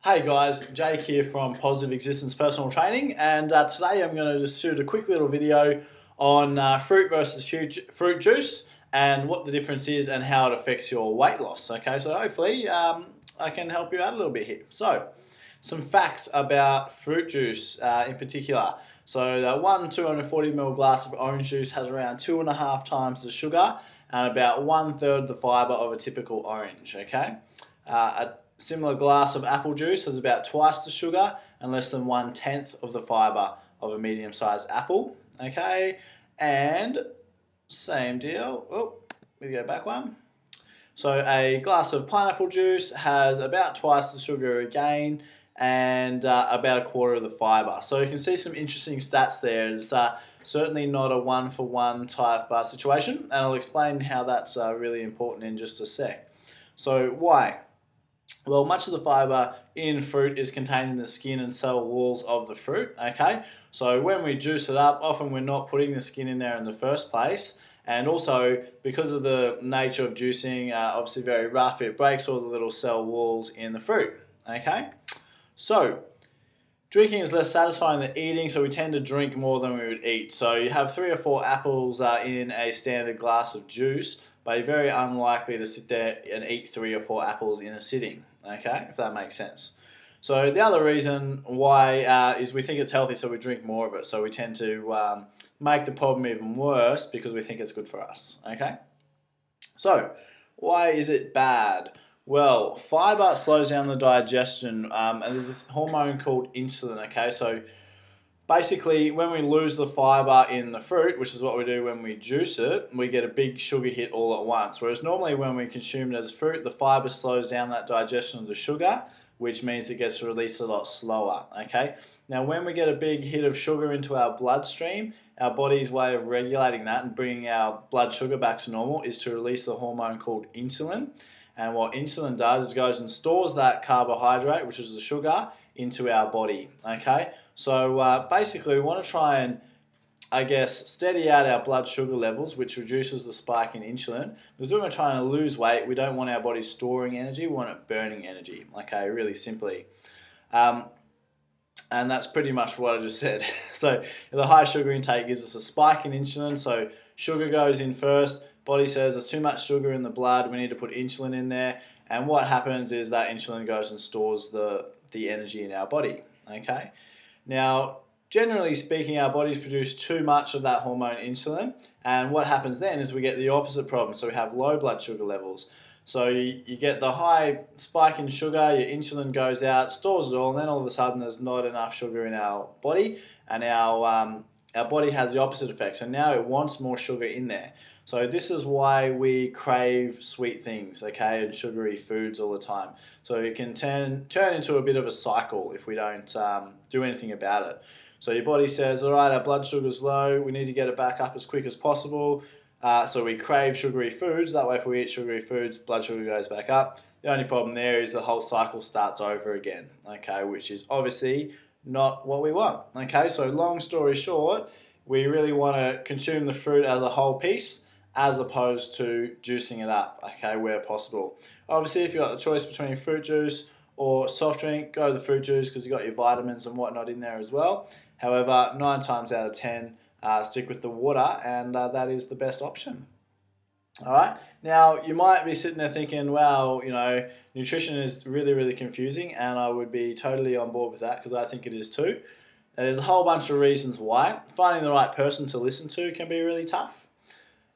Hey guys, Jake here from Positive Existence Personal Training, and today I'm going to just shoot a quick little video on fruit versus fruit juice and what the difference is and how it affects your weight loss. Okay, so hopefully I can help you out a little bit here. So, some facts about fruit juice in particular. So, one 240ml glass of orange juice has around 2.5 times the sugar and about 1/3 the fiber of a typical orange. Okay, a similar glass of apple juice has about twice the sugar and less than 1/10 of the fiber of a medium-sized apple. Okay, and same deal. Oh, we go back one. So a glass of pineapple juice has about twice the sugar again and about 1/4 of the fiber. So you can see some interesting stats there. It's certainly not a one-for-one type situation, and I'll explain how that's really important in just a sec. So why? Well, much of the fiber in fruit is contained in the skin and cell walls of the fruit, okay? So when we juice it up, often we're not putting the skin in there in the first place. And also, because of the nature of juicing, obviously very rough, it breaks all the little cell walls in the fruit, okay? So, drinking is less satisfying than eating, so we tend to drink more than we would eat. So you have 3 or 4 apples in a standard glass of juice, but you're very unlikely to sit there and eat 3 or 4 apples in a sitting, okay, if that makes sense. So the other reason why is we think it's healthy, so we drink more of it. So we tend to make the problem even worse because we think it's good for us, okay? So why is it bad? Well, fiber slows down the digestion, and there's this hormone called insulin, okay? So basically, when we lose the fiber in the fruit, which is what we do when we juice it, we get a big sugar hit all at once. Whereas normally when we consume it as fruit, the fiber slows down that digestion of the sugar, which means it gets released a lot slower, okay? Now, when we get a big hit of sugar into our bloodstream, our body's way of regulating that and bringing our blood sugar back to normal is to release the hormone called insulin. And what insulin does is goes and stores that carbohydrate, which is the sugar, into our body, okay? So basically we want to try and, I guess, steady out our blood sugar levels, which reduces the spike in insulin. Because when we're trying to lose weight, we don't want our body storing energy, we want it burning energy, okay, really simply. And that's pretty much what I just said. So the high sugar intake gives us a spike in insulin, so sugar goes in first, body says there's too much sugar in the blood, we need to put insulin in there, and what happens is that insulin goes and stores the energy in our body, okay? Now, generally speaking, our bodies produce too much of that hormone insulin, and what happens then is we get the opposite problem, so we have low blood sugar levels. So you get the high spike in sugar, your insulin goes out, stores it all, and then all of a sudden there's not enough sugar in our body, and our body has the opposite effect. So now it wants more sugar in there. So this is why we crave sweet things, okay, and sugary foods all the time. So it can turn into a bit of a cycle if we don't do anything about it. So your body says, all right, our blood sugar's low, we need to get it back up as quick as possible. So we crave sugary foods. That way if we eat sugary foods, blood sugar goes back up. The only problem there is the whole cycle starts over again, okay, which is obviously not what we want, okay? So long story short, we really want to consume the fruit as a whole piece as opposed to juicing it up, okay, where possible. Obviously, if you've got the choice between fruit juice or soft drink, go the fruit juice because you've got your vitamins and whatnot in there as well. However, 9 times out of 10, stick with the water, and that is the best option. All right. Now, you might be sitting there thinking, well, you know, nutrition is really, really confusing, and I would be totally on board with that because I think it is too. And there's a whole bunch of reasons why. Finding the right person to listen to can be really tough.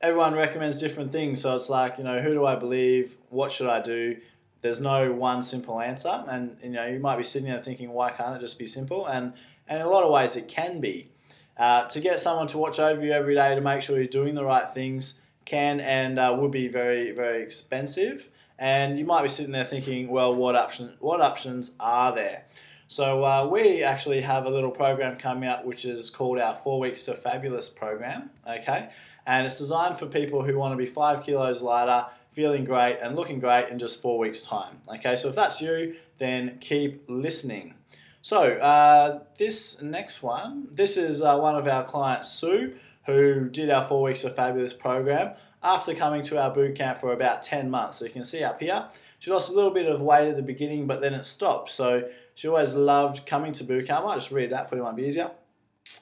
Everyone recommends different things, so it's like, you know, who do I believe? What should I do? There's no one simple answer, and you know, you might be sitting there thinking, why can't it just be simple? And in a lot of ways, it can be. To get someone to watch over you every day to make sure you're doing the right things can and would be very, very expensive. And you might be sitting there thinking, well, what options are there? So we actually have a little program coming out which is called our 4 Weeks to Fabulous program, okay? And it's designed for people who want to be 5 kilos lighter, feeling great and looking great in just 4 weeks' time, okay? So if that's you, then keep listening. So this next one, this is one of our clients, Sue, who did our 4 Weeks of Fabulous program after coming to our boot camp for about 10 months. So you can see up here, She lost a little bit of weight at the beginning, but then it stopped. So she always loved coming to boot camp. I might just read that for you, might be easier.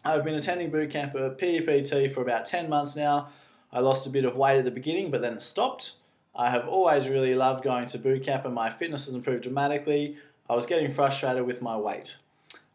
I've been attending boot camp at PEPT for about 10 months now. I lost a bit of weight at the beginning, but then it stopped. I have always really loved going to boot camp and my fitness has improved dramatically. I was getting frustrated with my weight.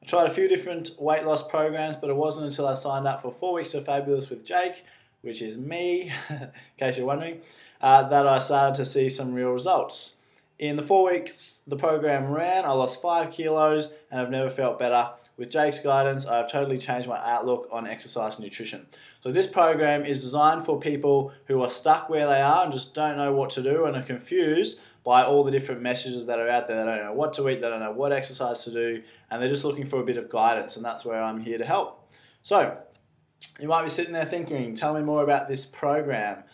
I tried a few different weight loss programs, but it wasn't until I signed up for 4 Weeks to Fabulous with Jake, which is me, in case you're wondering, that I started to see some real results. In the 4 weeks the program ran, I lost 5 kilos and I've never felt better. With Jake's guidance, I've totally changed my outlook on exercise and nutrition. So this program is designed for people who are stuck where they are and just don't know what to do and are confused by all the different messages that are out there. They don't know what to eat, they don't know what exercise to do, and they're just looking for a bit of guidance, and that's where I'm here to help. So you might be sitting there thinking, tell me more about this program,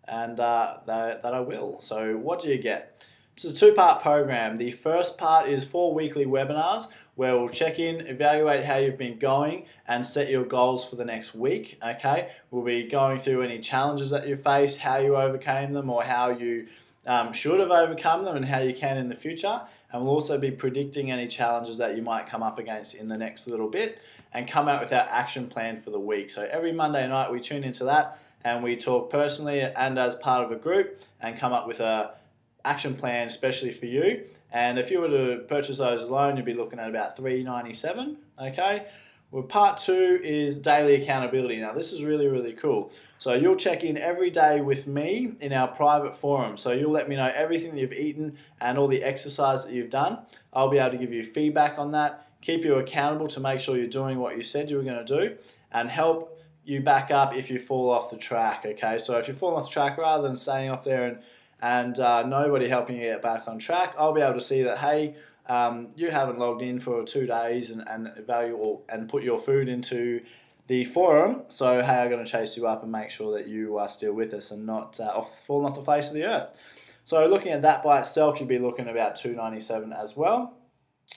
and that I will. So what do you get? It's a 2-part program. The first part is 4 weekly webinars where we'll check in, evaluate how you've been going, and set your goals for the next week, okay? We'll be going through any challenges that you faced, how you overcame them, or how you should have overcome them and how you can in the future. And we'll also be predicting any challenges that you might come up against in the next little bit and come out with our action plan for the week. So every Monday night we tune into that and we talk personally and as part of a group and come up with a action plan especially for you. And if you were to purchase those alone, you'd be looking at about $397, okay? Well, part 2 is daily accountability. Now this is really, really cool. So you'll check in every day with me in our private forum. So you'll let me know everything that you've eaten and all the exercise that you've done. I'll be able to give you feedback on that, keep you accountable to make sure you're doing what you said you were going to do, and help you back up if you fall off the track, okay? So if you fall off the track, rather than staying off there and nobody helping you get back on track, I'll be able to see that, hey, you haven't logged in for 2 days and put your food into the forum, so hey, I'm going to chase you up and make sure that you are still with us and not falling off the face of the earth. So looking at that by itself, you'd be looking at about $297 as well,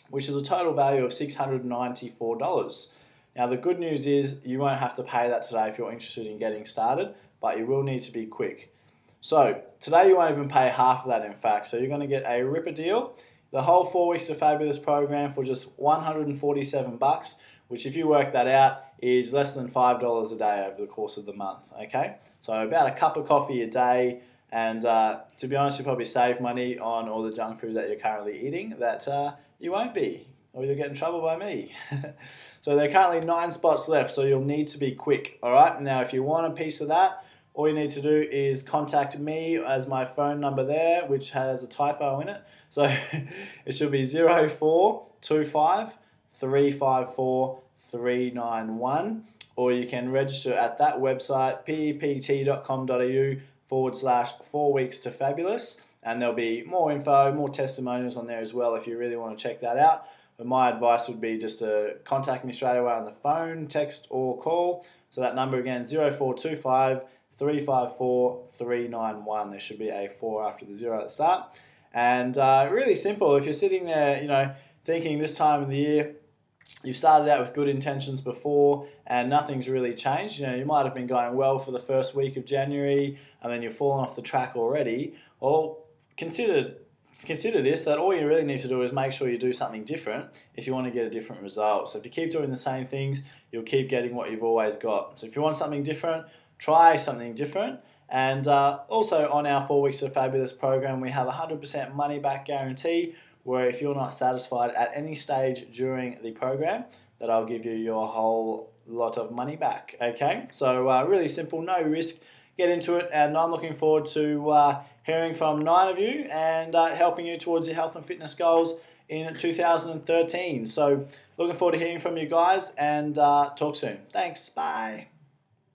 which is a total value of $694. Now the good news is you won't have to pay that today if you're interested in getting started, but you will need to be quick. So today you won't even pay half of that, in fact, so you're going to get a ripper deal. The whole 4 Weeks to Fabulous program for just $147, which if you work that out is less than $5 a day over the course of the month, okay? So about a cup of coffee a day, and to be honest, you'll probably save money on all the junk food that you're currently eating that you won't be, or you'll get in trouble by me. So there are currently 9 spots left, so you'll need to be quick, all right? Now, if you want a piece of that, all you need to do is contact me as my phone number there, which has a typo in it. So it should be 0425 354 391, or you can register at that website, pept.com.au/4 weeks to fabulous, and there'll be more info, more testimonials on there as well if you really want to check that out. But my advice would be just to contact me straight away on the phone, text or call. So that number again, 0425 354 391. There should be a 4 after the 0 at the start. And really simple. If you're sitting there, thinking this time of the year, you've started out with good intentions before and nothing's really changed. You might have been going well for the first week of January and then you've fallen off the track already. Well, consider this, that all you really need to do is make sure you do something different if you want to get a different result. So if you keep doing the same things, you'll keep getting what you've always got. So if you want something different, try something different. And also on our 4 Weeks of Fabulous program, we have a 100% money back guarantee, where if you're not satisfied at any stage during the program, that I'll give you your whole lot of money back, okay? So really simple, no risk, get into it, and I'm looking forward to hearing from 9 of you and helping you towards your health and fitness goals in 2013. So looking forward to hearing from you guys, and talk soon. Thanks, bye.